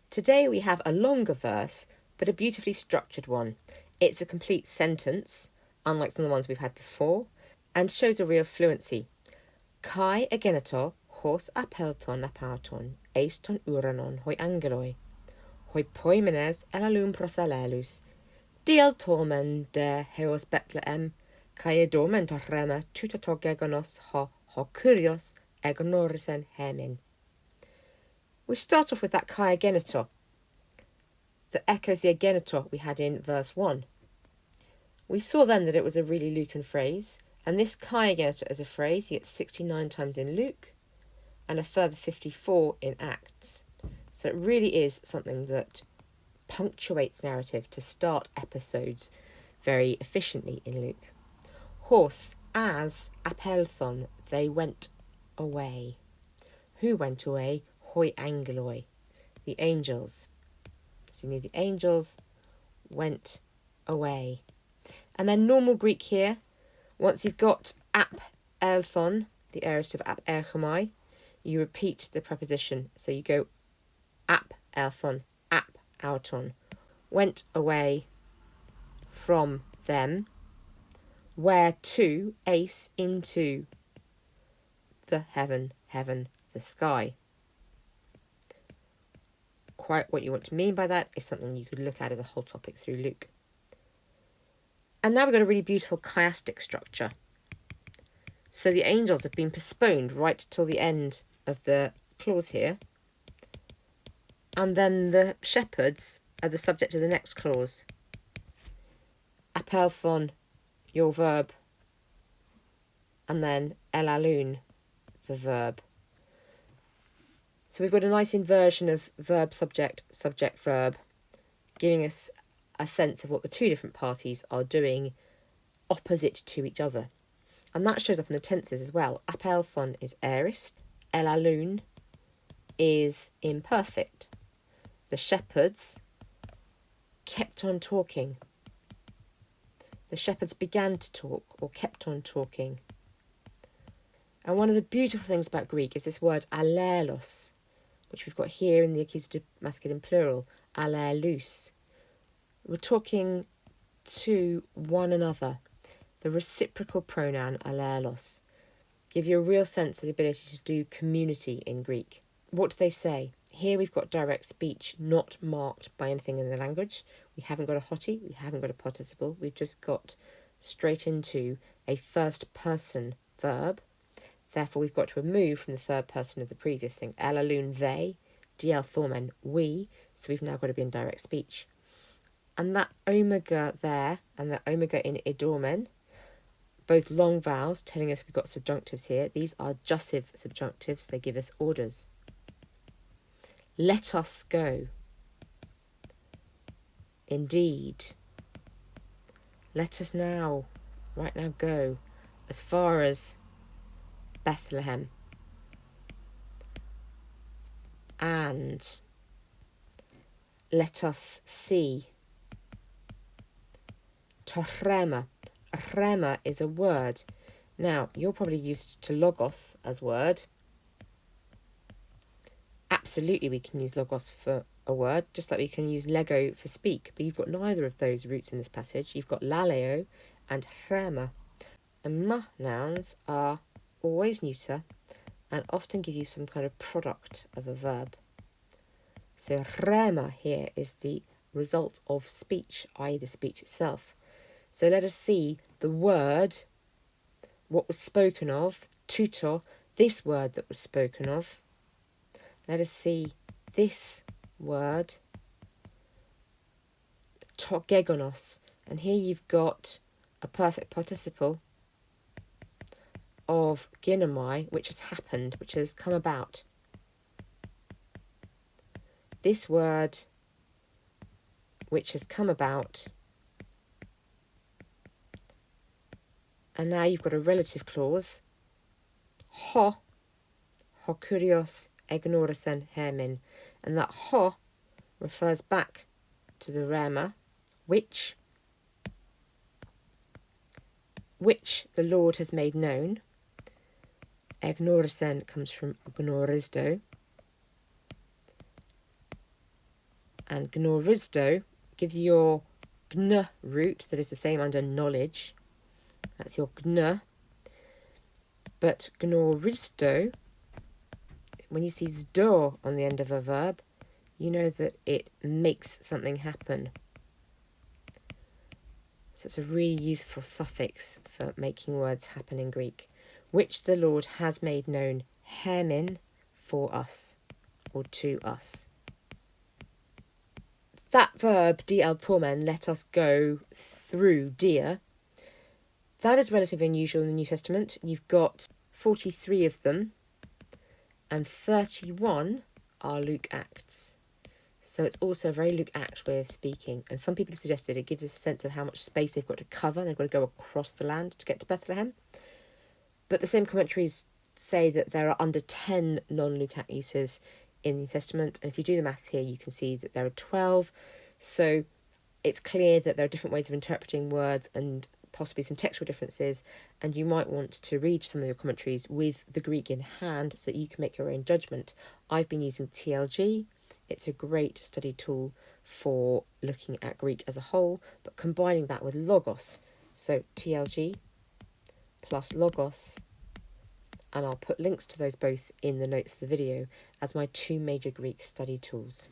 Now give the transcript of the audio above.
Today we have a longer verse, but a beautifully structured one. It's a complete sentence, unlike some of the ones we've had before, and shows a real fluency. Kai egeneto hos apelton apauton, eiston uranon hoi angeloi, hoi poimenes elalum prosalelus, diel tormen de heos Bethlehem, kai edomen torrema tutatogegonos ho kurios egonorisen hemin. We start off with that kai egeneto, that echoes the egeneto we had in verse 1. We saw then that it was a really Lucan phrase, and this kai egeneto as a phrase, you get 69 times in Luke, and a further 54 in Acts. So it really is something that punctuates narrative to start episodes very efficiently in Luke. Hos, as apelthon, they went away. Who went away? Hoi angeloi, the angels. So you need the angels went away. And then normal Greek here, once you've got ap elthon, the aorist of ap erchomai, you repeat the preposition. So you go ap elthon, ap auton, went away from them, where to, ace, into the heaven, the sky. Quite what you want to mean by that is something you could look at as a whole topic through Luke. And now we've got a really beautiful chiastic structure. So the angels have been postponed right till the end of the clause here. And then the shepherds are the subject of the next clause. Apelthon, your verb. And then elalun, the verb. So we've got a nice inversion of verb, subject, subject, verb, giving us a sense of what the two different parties are doing opposite to each other. And that shows up in the tenses as well. Apelthon is aorist, elalun is imperfect. The shepherds kept on talking. The shepherds began to talk or kept on talking. And one of the beautiful things about Greek is this word alelos, which we've got here in the accusative masculine plural, alelus. We're talking to one another. The reciprocal pronoun alelos gives you a real sense of the ability to do community in Greek. What do they say? Here we've got direct speech, not marked by anything in the language. We haven't got a hoti, we haven't got a participle. We've just got straight into a first person verb. Therefore, we've got to remove from the third person of the previous thing. Elalun they, diel thormen we. So we've now got to be in direct speech. And that omega there and the omega in idormen, both long vowels telling us we've got subjunctives here. These are jussive subjunctives. They give us orders. Let us go. Indeed. Let us now, right now, go as far as Bethlehem. And let us see. Torrema. Rema is a word. Now, you're probably used to logos as word. Absolutely, we can use logos for a word, just like we can use lego for speak. But you've got neither of those roots in this passage. You've got laleo and rema. And ma nouns are always neuter and often give you some kind of product of a verb. So rema here is the result of speech, i.e. the speech itself. So let us see the word, what was spoken of, tutor, this word that was spoken of. Let us see this word, togegonos. And here you've got a perfect participle of ginomai, which has happened, which has come about. This word, which has come about. And now you've got a relative clause. Ho kurios egnorisen hemin. And that ho refers back to the rema, which the Lord has made known. Egnorisen comes from gnorisdo. And gnoristo gives you your gn root that is the same under knowledge. That's your gn. But gnoristo, when you see zdo on the end of a verb, you know that it makes something happen. So it's a really useful suffix for making words happen in Greek, which the Lord has made known, hermin, for us, or to us. That verb, dialpomen, let us go through dia, that is relatively unusual in the New Testament. You've got 43 of them, and 31 are Luke Acts. So it's also a very Luke Act way of speaking. And some people have suggested it gives us a sense of how much space they've got to cover. They've got to go across the land to get to Bethlehem. But the same commentaries say that there are under 10 non-Luke Act uses in the New Testament. And if you do the maths here, you can see that there are 12. So it's clear that there are different ways of interpreting words and possibly some textual differences, and you might want to read some of your commentaries with the Greek in hand so that you can make your own judgment. I've been using TLG. It's a great study tool for looking at Greek as a whole, but combining that with Logos. So TLG plus Logos, and I'll put links to those both in the notes of the video as my two major Greek study tools.